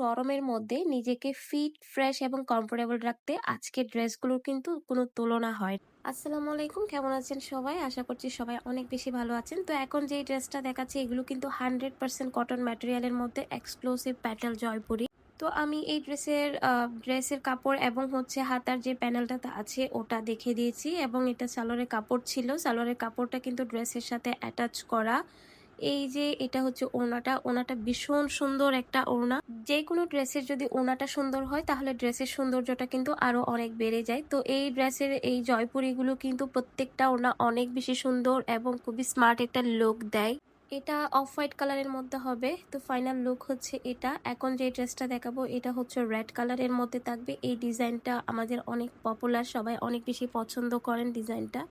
গরমের মধ্যে নিজেকে ফিট, ফ্রেশ এবং কমফোর্টেবল রাখতে আজকের ড্রেসগুলোর কিন্তু কোনো তুলনা হয় না। আসসালামু আলাইকুম, কেমন আছেন সবাই? আশা করছি সবাই অনেক বেশি ভালো আছেন। তো এখন যেই ড্রেসটা দেখাচ্ছি এগুলো কিন্তু 100% কটন ম্যাটেরিয়ালের মধ্যে এক্সক্লুসিভ প্যাটেল জয়পুরি। তো আমি এই ড্রেসের কাপড় এবং হচ্ছে হাতার যে প্যানেলটা আছে ওটা দেখে দিয়েছি, এবং এটা সালোয়ারের কাপড় ছিল। সালোয়ারের কাপড়টা কিন্তু ড্রেসের সাথে অ্যাটাচ করা। এই যে এটা হচ্ছে ওড়নাটা ভীষণ সুন্দর একটা ওড়না। যে কোনো ড্রেসের যদি ওড়নাটা সুন্দর হয় তাহলে ড্রেসের সৌন্দর্যটা কিন্তু আরো অনেক বেড়ে যায়। তো এই ড্রেসের এই জয়পুরিগুলো কিন্তু প্রত্যেকটা ওড়না অনেক বেশি সুন্দর এবং খুবই স্মার্ট একটা লুক দেয়। এটা অফ হোয়াইট কালারের মধ্যে হবে। তো ফাইনাল লুক হচ্ছে এটা। এখন যে ড্রেসটা দেখাবো এটা হচ্ছে রেড কালারের মধ্যে থাকবে। এই ডিজাইনটা আমাদের অনেক পপুলার, সবাই অনেক বেশি পছন্দ করেন ডিজাইনটা।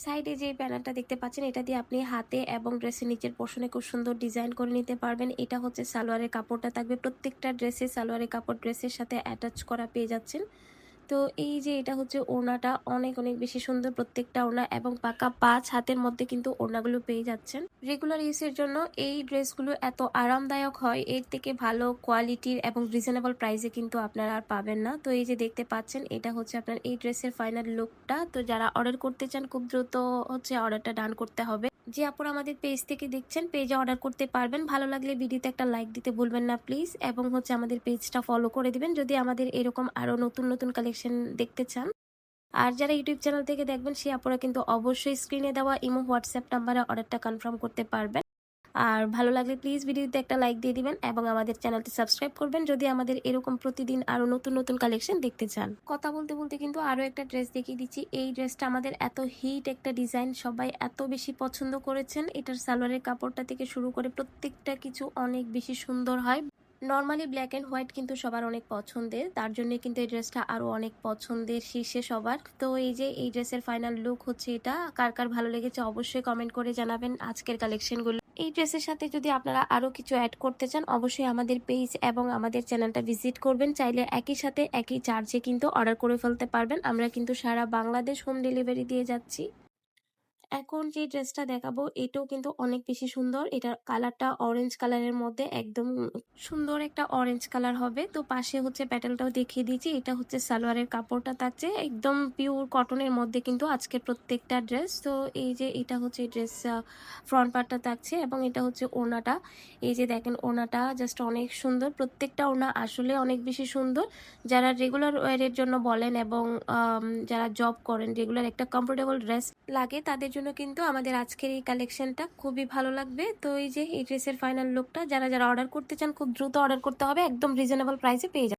সাইডে যে প্যানেলটা দেখতে পাচ্ছেন এটা দিয়ে আপনি হাতে এবং ড্রেসের নিচের পোর্শনে খুব সুন্দর ডিজাইন করে নিতে পারবেন। এটা হচ্ছে সালোয়ারের কাপড়টা থাকবে। প্রত্যেকটা ড্রেসে সালোয়ারের কাপড় ড্রেসের সাথে অ্যাটাচ করা পেয়ে যাচ্ছেন। তো এই যে এটা হচ্ছে ওড়নাটা অনেক অনেক বেশি সুন্দর প্রত্যেকটা ওড়না, এবং পাকা 5 হাতের মধ্যে কিন্তু ওড়নাগুলো পেয়ে যাচ্ছেন। রেগুলার ইউজের জন্য এই ড্রেসগুলো এত আরামদায়ক হয়, এর থেকে ভালো কোয়ালিটির এবং রিজনেবল প্রাইসে কিন্তু আপনারা আর পাবেন না। তো এই যে দেখতে পাচ্ছেন এটা হচ্ছে আপনার এই ড্রেসের ফাইনাল লুকটা। তো যারা অর্ডার করতে চান খুব দ্রুত হচ্ছে অর্ডারটা ডান করতে হবে। যে আপুরা আমাদের পেজ থেকে দেখছেন পেজে অর্ডার করতে পারবেন। ভালো লাগলে ভিডিওতে একটা লাইক দিতে ভুলবেন না প্লিজ, এবং হচ্ছে আমাদের পেজটা ফলো করে দিবেন যদি আমাদের এরকম আরো নতুন নতুন কালেকশন দেখতে চান। আর যারা ইউটিউব চ্যানেল থেকে দেখবেন সে আপুরা কিন্তু অবশ্যই স্ক্রিনে দেওয়া ইমো হোয়াটসঅ্যাপ নাম্বারে অর্ডারটা কনফার্ম করতে পারবেন। আর ভালো লাগলে প্লিজ ভিডিওতে একটা লাইক দিয়ে দিবেন এবং আমাদের চ্যানেলটি সাবস্ক্রাইব করবেন যদি আমাদের এরকম প্রতিদিন আরো নতুন নতুন কালেকশন দেখতে চান। কথা বলতে বলতে কিন্তু আরো একটা ড্রেস দেখিয়ে দিচ্ছি। এই ড্রেসটা আমাদের এত হিট একটা ডিজাইন, সবাই এত বেশি পছন্দ করেছেন। এটার সালোয়ারের কাপড়টা থেকে শুরু করে প্রত্যেকটা কিছু অনেক বেশি সুন্দর হয়। নর্মালি ব্ল্যাক অ্যান্ড হোয়াইট কিন্তু সবার অনেক পছন্দের, তার জন্য কিন্তু এই ড্রেসটা আরো অনেক পছন্দের শীর্ষে সবার। তো এই যে এই ড্রেসের ফাইনাল লুক হচ্ছে এটা। কার কার ভালো লেগেছে অবশ্যই কমেন্ট করে জানাবেন আজকের কালেকশনগুলো। এই ড্রেসের সাথে যদি আপনারা আরো কিছু অ্যাড করতে চান অবশ্যই আমাদের পেজ এবং আমাদের চ্যানেলটা ভিজিট করবেন। চাইলে একই সাথে একই চার্জে কিন্তু অর্ডার করে ফেলতে পারবেন। আমরা কিন্তু সারা বাংলাদেশ হোম ডেলিভারি দিয়ে যাচ্ছি। এখন যে ড্রেসটা দেখাবো এটাও কিন্তু অনেক বেশি সুন্দর। এটার কালারটা অরেঞ্জ কালারের মধ্যে একদম সুন্দর একটা অরেঞ্জ কালার হবে। তো পাশে হচ্ছে প্যাটেলটাও দেখিয়ে দিয়েছি। এটা হচ্ছে সালোয়ারের কাপড়টা থাকছে একদম পিওর কটনের মধ্যে কিন্তু আজকের প্রত্যেকটা ড্রেস। তো এই যে এটা হচ্ছে ড্রেস ফ্রন্ট পার্টটা থাকছে, এবং এটা হচ্ছে ওড়নাটা। এই যে দেখেন ওড়নাটা জাস্ট অনেক সুন্দর। প্রত্যেকটা ওড়না আসলে অনেক বেশি সুন্দর। যারা রেগুলার ওয়ারের জন্য বলেন এবং যারা জব করেন রেগুলার একটা কমফোর্টেবল ড্রেস লাগে তাদের জন্য কিন্তু আমাদের আজকের এই কালেকশনটা খুবই ভালো লাগবে। তো এই যে এই ড্রেসের ফাইনাল লুকটা, যারা যারা অর্ডার করতে চান খুব দ্রুত অর্ডার করতে হবে, একদম রিজনেবল প্রাইসে পেয়ে যাবেন।